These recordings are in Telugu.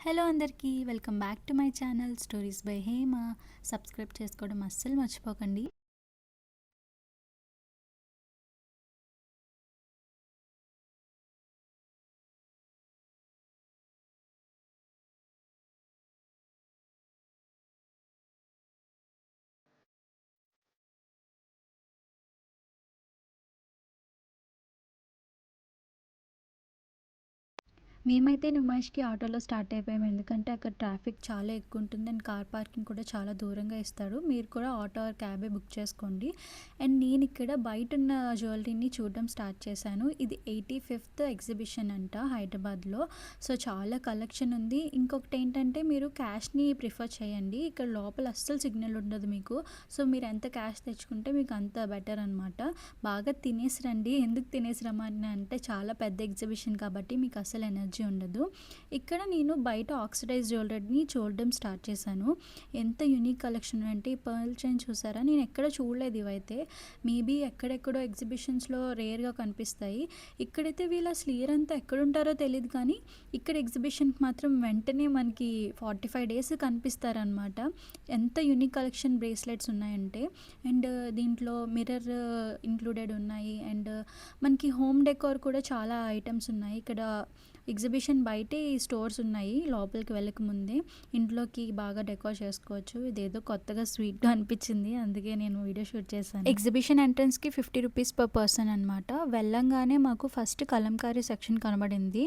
హలో అందరికీ welcome back to my channel stories by Hema. Subscribe చేసుకోవడం అస్సలు మర్చిపోకండి. మేమైతే నుమాయిష్కి ఆటోలో స్టార్ట్ అయిపోయాము. ఎందుకంటే అక్కడ ట్రాఫిక్ చాలా ఎక్కువ ఉంటుంది అండ్ కార్ పార్కింగ్ కూడా చాలా దూరంగా ఇస్తాడు. మీరు కూడా ఆటో ఆర్ క్యాబే బుక్ చేసుకోండి. అండ్ నేను ఇక్కడ బయట ఉన్న జ్యువెలరీని చూడడం స్టార్ట్ చేశాను. ఇది 85th ఎగ్జిబిషన్ అంట హైదరాబాద్లో. సో చాలా కలెక్షన్ ఉంది. ఇంకొకటి ఏంటంటే మీరు క్యాష్ని ప్రిఫర్ చేయండి. ఇక్కడ లోపల అస్సలు సిగ్నల్ ఉండదు మీకు. సో మీరు ఎంత క్యాష్ తెచ్చుకుంటే మీకు అంత బెటర్ అనమాట. బాగా తినేసి రండి. ఎందుకు తినేసి రమ్మని అంటే చాలా పెద్ద ఎగ్జిబిషన్ కాబట్టి మీకు అసలు ఎనర్జీ ఉండదు. ఇక్కడ నేను బయట ఆక్సిడైజ్ జ్యువెలరీని చూడడం స్టార్ట్ చేశాను. ఎంత యూనిక్ కలెక్షన్ అంటే ఈ పర్ల్ చైన్ చూసారా, నేను ఎక్కడ చూడలేదు. ఇవైతే మేబీ ఎక్కడెక్కడో ఎగ్జిబిషన్స్లో రేర్గా కనిపిస్తాయి. ఇక్కడైతే వీళ్ళ అసలు ఇయర్ అంతా ఎక్కడుంటారో తెలియదు, కానీ ఇక్కడ ఎగ్జిబిషన్కి మాత్రం వెంటనే మనకి 45 days కనిపిస్తారనమాట. ఎంత యూనిక్ కలెక్షన్ బ్రేస్లెట్స్ ఉన్నాయంటే, అండ్ దీంట్లో మిర్రర్ ఇంక్లూడెడ్ ఉన్నాయి. అండ్ మనకి హోమ్ డెకోర్ కూడా చాలా ఐటమ్స్ ఉన్నాయి. ఇక్కడ ఎగ్జిబిషన్ బయటే ఈ స్టోర్స్ ఉన్నాయి. లోపలికి వెళ్ళక ముందే ఇంట్లోకి బాగా డెకోర్ చేసుకోవచ్చు. ఇదేదో కొత్తగా స్వీట్గా అనిపించింది, అందుకే నేను వీడియో షూట్ చేశాను. ఎగ్జిబిషన్ ఎంట్రన్స్కి 50 రూపీస్ పర్ పర్సన్ అనమాట. వెళ్ళంగానే మాకు ఫస్ట్ కలంకారీ సెక్షన్ కనబడింది.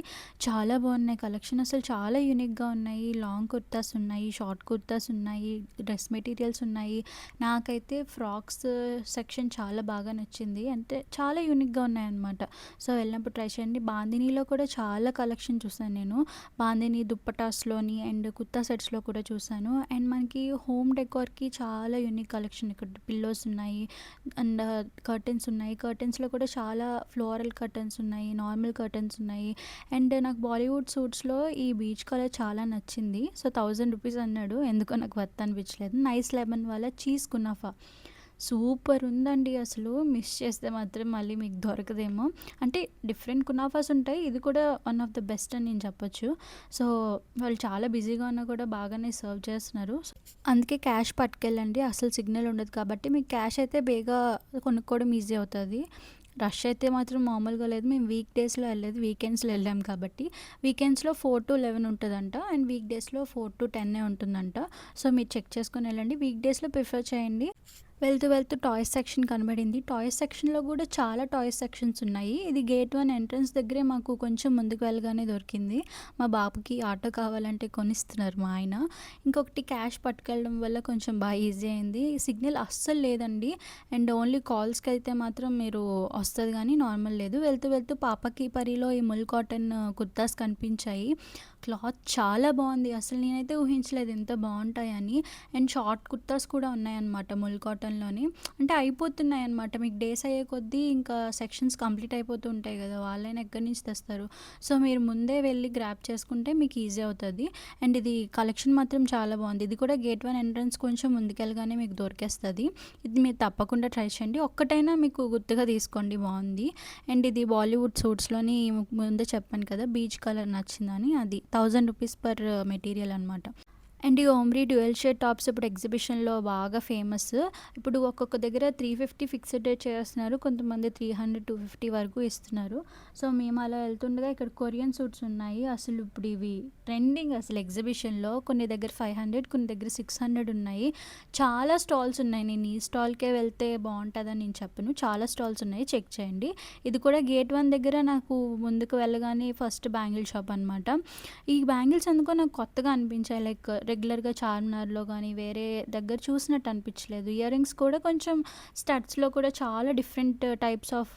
చాలా బాగున్నాయి కలెక్షన్, అసలు చాలా యూనిక్గా ఉన్నాయి. లాంగ్ కుర్తాస్ ఉన్నాయి, షార్ట్ కుర్తాస్ ఉన్నాయి, డ్రెస్ మెటీరియల్స్ ఉన్నాయి. నాకైతే ఫ్రాక్స్ సెక్షన్ చాలా బాగా నచ్చింది, అంటే చాలా యూనిక్గా ఉన్నాయన్నమాట. సో వెళ్ళినప్పుడు ట్రై చేయండి. బాందినీలో కూడా చాలా కలెక్షన్ చూసాను నేను. బాందిని దుప్పటాస్లోని అండ్ కుర్తా సెట్స్లో కూడా చూసాను. అండ్ మనకి హోమ్ డెకోర్కి చాలా యూనిక్ కలెక్షన్. ఇక్కడ పిల్లోస్ ఉన్నాయి అండ్ కర్టెన్స్ ఉన్నాయి. కర్టెన్స్లో కూడా చాలా ఫ్లోరల్ కర్టెన్స్ ఉన్నాయి, నార్మల్ కర్టెన్స్ ఉన్నాయి. అండ్ నాకు బాలీవుడ్ సూట్స్లో ఈ బీచ్ కలర్ చాలా నచ్చింది. సో 1000 రూపీస్ అన్నాడు, ఎందుకో నాకు వర్త్ అనిపించలేదు. నైస్ లెమన్ వాళ్ళ చీజ్ కునాఫా సూపర్ ఉందండి. అసలు మిస్ చేస్తే మాత్రం మళ్ళీ మీకు దొరకదేమో. అంటే డిఫరెంట్ కునాఫాస్ ఉంటాయి, ఇది కూడా వన్ ఆఫ్ ద బెస్ట్ అని నేను చెప్పొచ్చు. సో వాళ్ళు చాలా బిజీగా ఉన్నా కూడా బాగానే సర్వ్ చేస్తున్నారు. అందుకే క్యాష్ పట్టుకెళ్ళండి, అసలు సిగ్నల్ ఉండదు కాబట్టి మీకు క్యాష్ అయితే బేగా కొనుక్కోవడం ఈజీ అవుతుంది. రష్ అయితే మాత్రం మామూలుగా లేదు. మేము వీక్ డేస్లో వెళ్ళలేదు, వీకెండ్స్లో వెళ్ళాం కాబట్టి. వీకెండ్స్లో 4 to 11 ఉంటుందంట అండ్ వీక్ డేస్లో 4 to 10 ఉంటుందంట. సో మీరు చెక్ చేసుకొని వెళ్ళండి. వీక్ డేస్లో ప్రిఫర్ చేయండి. వెళ్తూ వెళ్తూ టాయ్స్ సెక్షన్ కనబడింది. టాయ్స్ సెక్షన్లో కూడా చాలా టాయ్స్ సెక్షన్స్ ఉన్నాయి. ఇది గేట్ 1 ఎంట్రన్స్ దగ్గరే మాకు కొంచెం ముందుకు వెళ్ళగానే దొరికింది. మా బాబుకి ఆటో కావాలంటే కొనిస్తున్నారు మా ఆయన. ఇంకొకటి క్యాష్ పట్టుకెళ్ళడం వల్ల కొంచెం బాగా ఈజీ అయింది. సిగ్నల్ అస్సలు లేదండి. అండ్ ఓన్లీ కాల్స్కి అయితే మాత్రం మీరు వస్తుంది, కానీ నార్మల్ లేదు. వెళ్తూ వెళ్తూ పాపకి పరిలో ఈ ముల్ కాటన్ కుర్తాస్ కనిపించాయి. క్లాత్ చాలా బాగుంది, అసలు నేనైతే ఊహించలేదు ఎంత బాగుంటాయని. అండ్ షార్ట్ కుర్తాస్ కూడా ఉన్నాయన్నమాట ముల్ కాటన్లోని. అంటే అయిపోతున్నాయి అనమాట, మీకు డేస్ అయ్యే కొద్దీ ఇంకా సెక్షన్స్ కంప్లీట్ అయిపోతూ ఉంటాయి కదా, వాళ్ళైనా ఎక్కడి నుంచి తెస్తారు. సో మీరు ముందే వెళ్ళి గ్రాప్ చేసుకుంటే మీకు ఈజీ అవుతుంది. అండ్ ఇది కలెక్షన్ మాత్రం చాలా బాగుంది. ఇది కూడా గేట్ 1 ఎంట్రన్స్ కొంచెం ముందుకెళ్ళగానే మీకు దొరికేస్తుంది. ఇది మీరు తప్పకుండా ట్రై చేయండి. ఒక్కటైనా మీకు గుర్తుగా తీసుకోండి, బాగుంది. అండ్ ఇది బాలీవుడ్ సూట్స్లోని ముందే చెప్పాను కదా బీచ్ కలర్ నచ్చిందని, అది 1000 రూపీస్ పర్ మెటీరియల్ అనమాట. అండ్ ఈ ఓమ్రీ డ్యూయల్ షేడ్ టాప్స్ ఇప్పుడు ఎగ్జిబిషన్లో బాగా ఫేమస్. ఇప్పుడు ఒక్కొక్క దగ్గర 350 ఫిక్స్డ్ రేట్ చేస్తున్నారు, కొంతమంది 300 250 వరకు ఇస్తున్నారు. సో మేము అలా వెళ్తుండగా ఇక్కడ కొరియన్ సూట్స్ ఉన్నాయి. అసలు ఇప్పుడు ఇవి ట్రెండింగ్ అసలు ఎగ్జిబిషన్లో. కొన్ని దగ్గర 500, కొన్ని దగ్గర 600 ఉన్నాయి. చాలా స్టాల్స్ ఉన్నాయి. నేను ఈ స్టాల్కే వెళ్తే బాగుంటుందని నేను చెప్పను, చాలా స్టాల్స్ ఉన్నాయి, చెక్ చేయండి. ఇది కూడా గేట్ 1 దగ్గర నాకు ముందుకు వెళ్ళగానే ఫస్ట్ బ్యాంగిల్ షాప్ అనమాట. ఈ బ్యాంగిల్స్ ఎందుకో నాకు కొత్తగా అనిపించాయి, లైక్ రెగ్యులర్గా చార్మినార్లో కానీ వేరే దగ్గర చూసినట్టు అనిపించలేదు. ఇయర్ రింగ్స్ కూడా కొంచెం స్టడ్స్లో కూడా చాలా different types of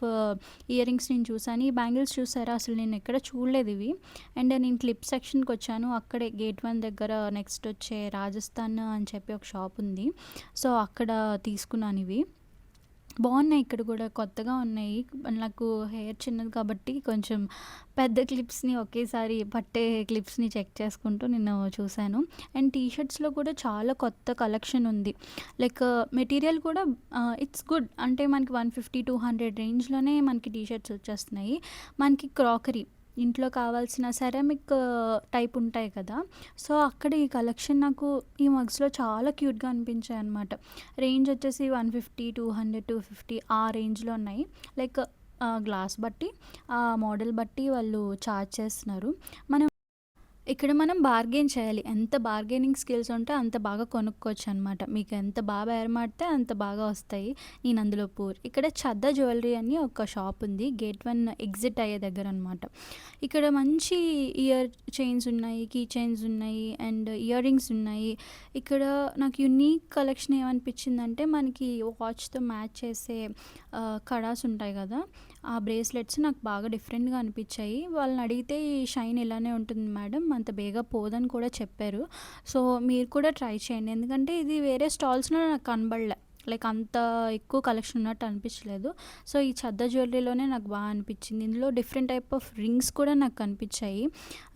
ear rings నేను చూసాను. ఈ బ్యాంగిల్స్ చూసారా, అసలు నేను ఎక్కడ చూడలేదు ఇవి. అండ్ నేను క్లిప్ సెక్షన్కి వచ్చాను, అక్కడే గేట్ 1 దగ్గర నెక్స్ట్ వచ్చే రాజస్థాన్ అని చెప్పి ఒక షాప్ ఉంది. సో అక్కడ తీసుకున్నాను ఇవి. బాగున్నాయి, ఇక్కడ కూడా కొత్తగా ఉన్నాయి. నాకు హెయిర్ చిన్నది కాబట్టి కొంచెం పెద్ద క్లిప్స్ని ఒకేసారి పట్టే క్లిప్స్ని చెక్ చేసుకుంటూ నేను చూశాను. అండ్ టీషర్ట్స్లో కూడా చాలా కొత్త కలెక్షన్ ఉంది. లైక్ మెటీరియల్ కూడా ఇట్స్ గుడ్, అంటే మనకి 150 200 రేంజ్లోనే మనకి టీషర్ట్స్ వచ్చేస్తున్నాయి. మనకి క్రాకరీ ఇంట్లో కావాల్సిన సెరామిక్ టైప్ ఉంటాయి కదా! సో, అక్కడ ఈ కలెక్షన్ నాకు ఈ మగ్స్‌లో చాలా క్యూట్‌గా అనిపించాయన్నమాట. రేంజ్ వచ్చేసి 150, 200, 250 ఆ రేంజ్‌లో ఉన్నాయి. లైక్ గ్లాస్ బట్టి, ఆ మోడల్ బట్టి వాళ్ళు చార్జ్ చేస్తున్నారు. మనం ఇక్కడ మనం బార్గెయిన్ చేయాలి. ఎంత బార్గెనింగ్ స్కిల్స్ ఉంటే అంత బాగా కొనుక్కోవచ్చనమాట. మీకు ఎంత బేరమాడితే అంత బాగా వస్తాయి. నేను అందులో పూర్. ఇక్కడ ఛద్దా జ్యువెలరీ అని ఒక షాప్ ఉంది. గేట్ 1 ఎగ్జిట్ అయ్యే దగ్గరనమాట. ఇక్కడ మంచి ఇయర్ చైన్స్ ఉన్నాయి, కీ చైన్స్ ఉన్నాయి అండ్ ఇయర్ రింగ్స్ ఉన్నాయి. ఇక్కడ నాకు యూనిక్ కలెక్షన్ ఏమనిపించిందంటే మనకి వాచ్‌తో మ్యాచ్ చేసే కడాస్ ఉంటాయి గదా! ఆ బ్రేస్లెట్స్ నాకు బాగా డిఫరెంట్‌గా అనిపిచ్చాయి. వాళ్ళని అడిగితే ఈ షైన్ ఇలానే ఉంటుంది మేడం, అంత బేగా పోదని కూడా చెప్పారు. సో, మీరు కూడా ట్రై చేయండి. ఎందుకంటే ఇది వేరే స్టాల్స్‌లో నాకు కనబడలే. లైక్ అంత ఎక్కువ కలెక్షన్ ఉన్నట్టు అనిపించలేదు. సో, ఈ ఛద్దా జ్యువెలరీలోనే నాకు బా అనిపించింది. ఇందులో డిఫరెంట్ టైప్ ఆఫ్ రింగ్స్ కూడా నాకు కనిపించాయి.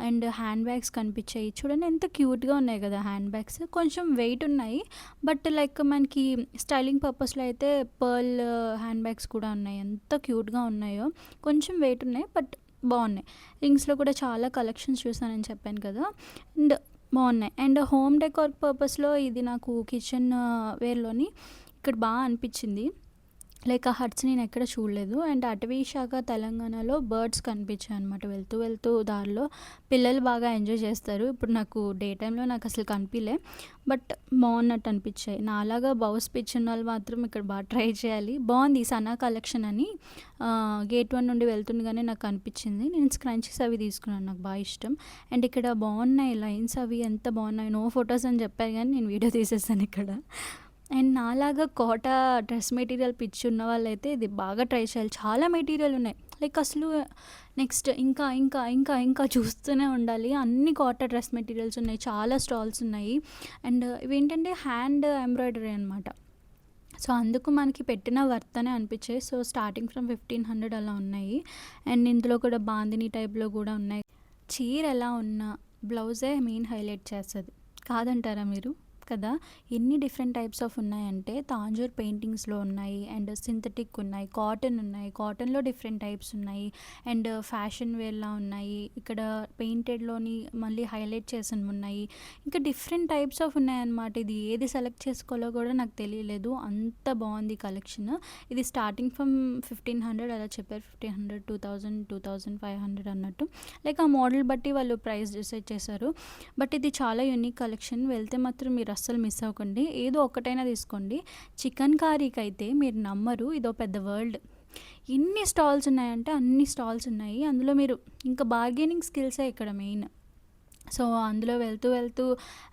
అండ్ హ్యాండ్ బ్యాగ్స్ కనిపించాయి. చూడండి ఎంత క్యూట్‌గా ఉన్నాయి కదా హ్యాండ్ బ్యాగ్స్. కొంచెం వెయిట్ ఉన్నాయి. బట్ లైక్ మనకి స్టైలింగ్ పర్పస్‌లో అయితే పర్ల్ హ్యాండ్ బ్యాగ్స్ కూడా ఉన్నాయి. ఎంత క్యూట్‌గా ఉన్నాయో. కొంచెం వెయిట్ ఉన్నాయి. బట్ బావున్నాయి. రింగ్స్‌లో కూడా చాలా కలెక్షన్స్ చూసానని చెప్పాను కదా! అండ్ బావున్నాయి. అండ్ హోమ్ డెకార్ పర్పస్‌లో ఇది నాకు కిచెన్ వేర్‌లోని ఇక్కడ బా అనిపిచ్చింది. లైక్ ఆ హట్స్ నేనెక్కడ చూడలేదు. అండ్ అటవీ శాఖ తెలంగాణలో బర్డ్స్ కనిపించాయనమాట. వెళ్తూ వెళ్తూ దారిలో పిల్లలు బాగా ఎంజాయ్ చేస్తారు. ఇప్పుడు నాకు డే టైమ్‌లో నాకసలు కనిపియలే. బట్ బావున్నట్టు అనిపిచ్చాయి. నాలాగా బౌస్ పిచ్ ఉన్నోళ్ళు మాత్రం ఇక్కడ బా ట్రై చేయాలి. బావుంది సనా కలెక్షన్ అని గేట్ 1 నుండి వెళ్తుండగానే నాకు కనిపించింది. నేను స్క్రంచీస్ అవి తీసుకున్నాను. నాకు బా ఇష్టం. అండ్ ఇక్కడ బావున్నాయి లైన్స్ అవి ఎంత బావున్నాయి. నో ఫోటోస్ అని చెప్పారు గానీ నేను వీడియో తీసేసాను ఇక్కడ. అండ్ నాలాగా కోటా డ్రెస్ మెటీరియల్ పిచ్చి ఉన్న వాళ్ళైతే ఇది బాగా ట్రై చేయాలి. చాలా మెటీరియల్ ఉన్నాయి. లైక్ అసలు నెక్స్ట్ ఇంకా ఇంకా ఇంకా ఇంకా చూస్తూనే ఉండాలి. అన్ని కోటా డ్రెస్ మెటీరియల్స్ ఉన్నాయి. చాలా స్టాల్స్ ఉన్నాయి. అండ్ ఇవేంటంటే హ్యాండ్ ఎంబ్రాయిడరీ అనమాట. సో, అందుకు మనకి పెట్టిన వర్త్ అనే అనిపించాయి. సో, స్టార్టింగ్ ఫ్రమ్ 1500 అలా ఉన్నాయి. అండ్ ఇందులో కూడా బాందిని టైప్‌లో కూడా ఉన్నాయి. చీర ఎలా ఉన్నా బ్లౌజే మెయిన్ హైలైట్ చేస్తది. కాదంటారా మీరు? కదా! ఎన్ని డిఫరెంట్ టైప్స్ ఆఫ్ ఉన్నాయంటే తాంజూర్ పెయింటింగ్స్‌లో ఉన్నాయి. అండ్ సింథటిక్ ఉన్నాయి. కాటన్ ఉన్నాయి. కాటన్‌లో డిఫరెంట్ టైప్స్ ఉన్నాయి. అండ్ ఫ్యాషన్ వేర్‌లా ఉన్నాయి. ఇక్కడ పెయింటెడ్‌లోని మళ్ళీ హైలైట్ చేసినవి ఉన్నాయి. ఇంకా డిఫరెంట్ టైప్స్ ఆఫ్ ఉన్నాయన్నమాట. ఇది ఏది సెలెక్ట్ చేసుకోవాలో కూడా నాకు తెలియలేదు. అంత బావుంది కలెక్షన్. ఇది స్టార్టింగ్ ఫ్రమ్ 1500 అలా చెప్పారు. 1500, 2000, 2500 అన్నట్టు. లైక్ ఆ మోడల్ బట్టి వాళ్ళు ప్రైస్ డిసైడ్ చేశారు. బట్ ఇది చాలా యూనిక్ కలెక్షన్. వెళ్తే మాత్రం మీరు అస్సలు మిస్ అవ్వకండి. ఏదో ఒక్కటైనా తీసుకోండి. చికెన్ కర్రీకైతే మీరు నమ్మరు. ఇదో పెద్ద వరల్డ్. ఎన్ని స్టాల్స్ ఉన్నాయంటే అన్ని స్టాల్స్ ఉన్నాయి. అందులో మీరు ఇంకా బార్గెనింగ్ స్కిల్సే ఇక్కడ మెయిన్. సో, అందులో వెళ్తూ వెళ్తూ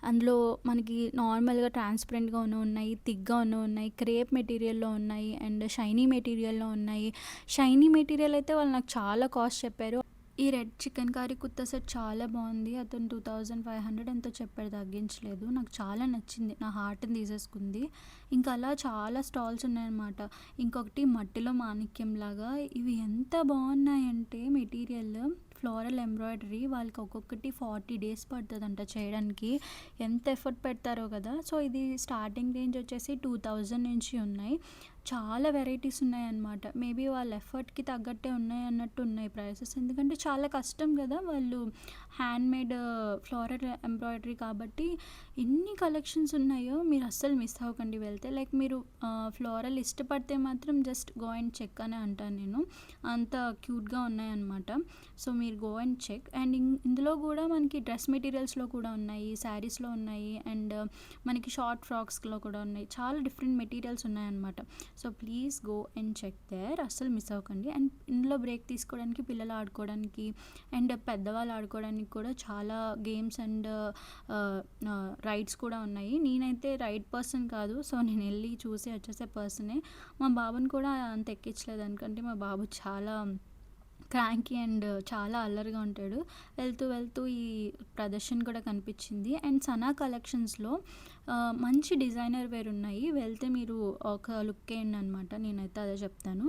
అందులో మనకి నార్మల్‌గా ట్రాన్స్‌పరెంట్‌గా ఉన్నవి ఉన్నాయి. థిక్‌గా ఉన్నవి ఉన్నాయి. క్రేప్ మెటీరియల్‌లో ఉన్నాయి. అండ్ షైనీ మెటీరియల్‌లో ఉన్నాయి. షైనీ మెటీరియల్ అయితే వాళ్ళు నాకు చాలా కాస్ట్ చెప్పారు. ఈ red chicken curry kurta set చాలా బాగుంది. అతను 2500 ఎంతో చెప్పాడు, తగ్గించలేదు. నాకు చాలా నచ్చింది. నా హార్ట్‌ని తీసేసుకుంది. ఇంకా అలా చాలా స్టాల్స్ ఉన్నాయన్నమాట. ఇంకొకటి మట్టిలో మాణిక్యంలాగా ఇవి ఎంత బాగున్నాయంటే మెటీరియల్ ఫ్లోరల్ ఎంబ్రాయిడరీ వాళ్ళకి ఒక్కొక్కటి 40 డేస్ పడుతుందంట చేయడానికి. ఎంత ఎఫర్ట్ పెడతారో కదా! సో, ఇది స్టార్టింగ్ రేంజ్ వచ్చేసి 2000 నుంచి ఉన్నాయి. చాలా వెరైటీస్ ఉన్నాయన్నమాట. మేబీ వాళ్ళ ఎఫర్ట్‌కి తగ్గట్టే ఉన్నాయి అన్నట్టు ఉన్నాయి ప్రైసెస్. ఎందుకంటే చాలా కష్టం కదా! వాళ్ళు హ్యాండ్‌మేడ్ ఫ్లోరల్ ఎంబ్రాయిడరీ కాబట్టి ఎన్ని కలెక్షన్స్ ఉన్నాయో మీరు అస్సలు మిస్ అవ్వకండి వెళ్తే. లైక్ మీరు ఫ్లోరల్ ఇష్టపడితే మాత్రం జస్ట్ గో అండ్ చెక్ అనే అంటాను నేను. అంత క్యూట్‌గా ఉన్నాయన్నమాట. సో, మీరు గో అండ్ చెక్. అండ్ ఇందులో కూడా మనకి డ్రెస్ మెటీరియల్స్‌లో కూడా ఉన్నాయి. శారీస్‌లో ఉన్నాయి. అండ్ మనకి షార్ట్ ఫ్రాక్స్‌లో కూడా ఉన్నాయి. చాలా డిఫరెంట్ మెటీరియల్స్ ఉన్నాయన్నమాట. So, please go and check there. అస్సలు మిస్ అవ్వకండి. అండ్ ఇందులో బ్రేక్ తీసుకోవడానికి, పిల్లలు ఆడుకోవడానికి అండ్ పెద్దవాళ్ళు ఆడుకోవడానికి కూడా చాలా గేమ్స్ అండ్ రైడ్స్ కూడా ఉన్నాయి. నేనైతే రైడ్ పర్సన్ కాదు. సో, నేను వెళ్ళి చూసి వచ్చేసే పర్సనే. మా బాబుని కూడా అంత ఎక్కించలేదు. ఎందుకంటే మా బాబు చాలా క్రాంకీ అండ్ చాలా అల్లరిగా ఉంటాడు. వెళ్తూ వెళ్తూ ఈ ప్రదర్శన కూడా కనిపించింది. అండ్ సనా కలెక్షన్స్‌లో మంచి డిజైనర్ వేర్ ఉన్నాయి. వెళ్తే మీరు ఒక లుక్ వేయండి అనమాట. నేనైతే అదే చెప్తాను.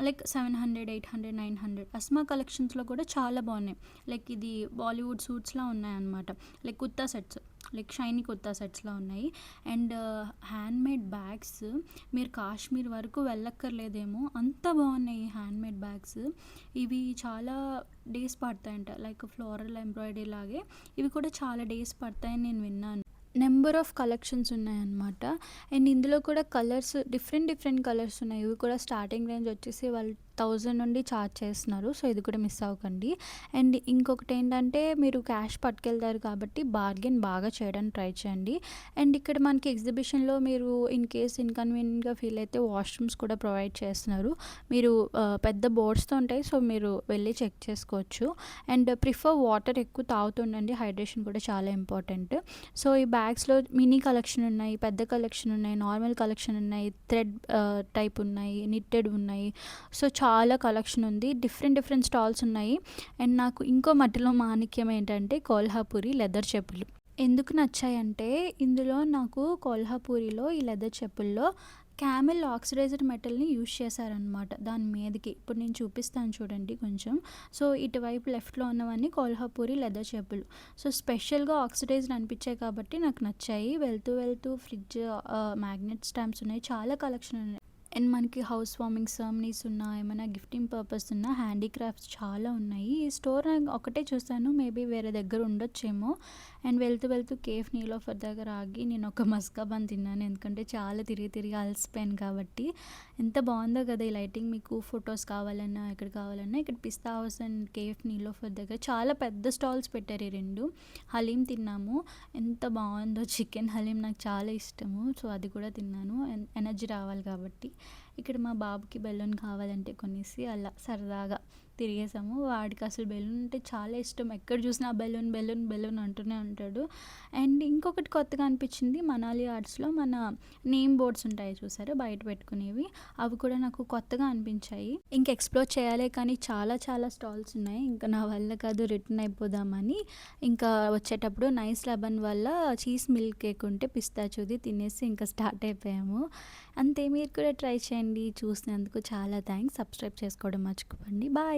లైక్ 700, 800, 900 అస్మా కలెక్షన్స్‌లో కూడా చాలా బాగున్నాయి. లైక్ ఇది బాలీవుడ్ సూట్స్‌లా ఉన్నాయన్నమాట. Like kurta sets, like shiny kurta సెట్స్‌లా ఉన్నాయి. అండ్ హ్యాండ్‌మేడ్ బ్యాగ్స్ మీరు కాశ్మీర్ వరకు వెళ్ళక్కర్లేదేమో అంత బాగున్నాయి ఈ హ్యాండ్‌మేడ్ బ్యాగ్స్. ఇవి ఇవి చాలా డేస్ పడతాయంట. లైక్ ఫ్లోరల్ ఎంబ్రాయిడరీ లాగే ఇవి కూడా చాలా డేస్ పడతాయని నేను విన్నాను. నెంబర్ ఆఫ్ కలెక్షన్స్ ఉన్నాయన్నమాట. అండ్ ఇందులో కూడా కలర్స్ డిఫరెంట్ కలర్స్ ఉన్నాయి. ఇవి కూడా స్టార్టింగ్ రేంజ్ వచ్చేసి వాళ్ళు 1000 నుండి చార్జ్ చేస్తున్నారు. సో ఇది కూడా మిస్ అవ్వకండి. అండ్ ఇంకొకటి ఏంటంటే మీరు క్యాష్ పట్టుకెళ్తారు కాబట్టి బార్గెన్ బాగా చేయడానికి ట్రై చేయండి. అండ్ ఇక్కడ మనకి ఎగ్జిబిషన్‌లో మీరు ఇన్ కేస్ ఇన్‌కన్వీనియంట్‌గా ఫీల్ అయితే వాష్‌రూమ్స్ కూడా ప్రొవైడ్ చేస్తున్నారు. మీరు పెద్ద బోర్డ్స్‌తో ఉంటాయి. సో మీరు వెళ్ళి చెక్ చేసుకోవచ్చు. అండ్ ప్రిఫర్ వాటర్ ఎక్కువ తాగుతుండండి. హైడ్రేషన్ కూడా చాలా ఇంపార్టెంట్. సో ఈ బ్యాగ్స్‌లో మినీ కలెక్షన్ ఉన్నాయి, పెద్ద కలెక్షన్ ఉన్నాయి, నార్మల్ కలెక్షన్ ఉన్నాయి, థ్రెడ్ టైప్ ఉన్నాయి, నిట్టెడ్ ఉన్నాయి. సో చాలా కలెక్షన్ ఉంది. డిఫరెంట్ స్టాల్స్ ఉన్నాయి. అండ్ నాకు ఇంకో మట్టిలో మాణిక్యం ఏంటంటే కోల్హాపూరి లెదర్ చెప్పులు. ఎందుకు నచ్చాయంటే ఇందులో నాకు కోల్హాపూరిలో ఈ లెదర్ చెప్పుల్లో క్యామెల్ ఆక్సిడైజ్డ్ మెటల్‌ని యూజ్ చేశారనమాట దాని మీదకి. ఇప్పుడు నేను చూపిస్తాను చూడండి కొంచెం. సో ఇటువైపు లెఫ్ట్‌లో ఉన్నవన్నీ కోల్హాపూరి లెదర్ చెప్పులు. సో స్పెషల్‌గా ఆక్సిడైజ్డ్ అనిపించాయి కాబట్టి నాకు నచ్చాయి. వెళ్తూ ఫ్రిడ్జ్ మ్యాగ్నెట్ స్టాంప్స్ ఉన్నాయి. చాలా కలెక్షన్ ఉన్నాయి. అండ్ మనకి హౌస్ వార్మింగ్ సెరమనీస్ ఉన్నా, ఏమైనా గిఫ్టింగ్ పర్పస్ ఉన్నా హ్యాండీక్రాఫ్ట్స్ చాలా ఉన్నాయి. ఈ స్టోర్ ఒకటే చూసాను. మేబీ వేరే దగ్గర ఉండొచ్చేమో. అండ్ వెళ్తూ కేఫ్ నీలోఫర్ దగ్గర ఆగి నేను ఒక మస్కా బన్ తిన్నాను. ఎందుకంటే చాలా తిరిగి అలసిపోయాను కాబట్టి. ఎంత బాగుందో కదా ఈ లైటింగ్. మీకు ఫొటోస్ కావాలన్నా ఎక్కడ కావాలన్నా ఇక్కడ పిస్తా హౌస్ అండ్ కేఫ్ నీలోఫర్ దగ్గర చాలా పెద్ద స్టాల్స్ పెట్టారు ఈ రెండు. హలీం తిన్నాము. ఎంత బాగుందో చికెన్ హలీం నాకు చాలా ఇష్టము. సో అది కూడా తిన్నాను. ఎనర్జీ రావాలి కాబట్టి. ఇక్కడ మా బాబుకి బెలూన్ కావాలంటే కొనేసి అలా సరదాగా తిరిగేసాము. వాడికి అసలు బెలూన్ అంటే చాలా ఇష్టం. ఎక్కడ చూసినా బెలూన్ అంటూనే ఉంటాడు. అండ్ ఇంకొకటి కొత్తగా అనిపించింది మనాలి ఆర్ట్స్‌లో మన నేమ్ బోర్డ్స్ ఉంటాయి చూసారా బయట పెట్టుకునేవి. అవి కూడా నాకు కొత్తగా అనిపించాయి. ఇంక ఎక్స్‌ప్లోర్ చేయాలే కానీ చాలా స్టాల్స్ ఉన్నాయి. ఇంకా నా వల్ల కాదు రిటర్న్ అయిపోదామని ఇంకా వచ్చేటప్పుడు నైస్ లెమన్ వల్ల చీజ్ మిల్క్ కేక్ ఉంటే పిస్తాచూది తినేసి ఇంకా స్టార్ట్ అయిపోయాము. అంతే మీరు కూడా ట్రై చేయండి. చూసినందుకు చాలా థాంక్స్. సబ్స్క్రైబ్ చేసుకోవడం మర్చిపోకండి. బాయ్.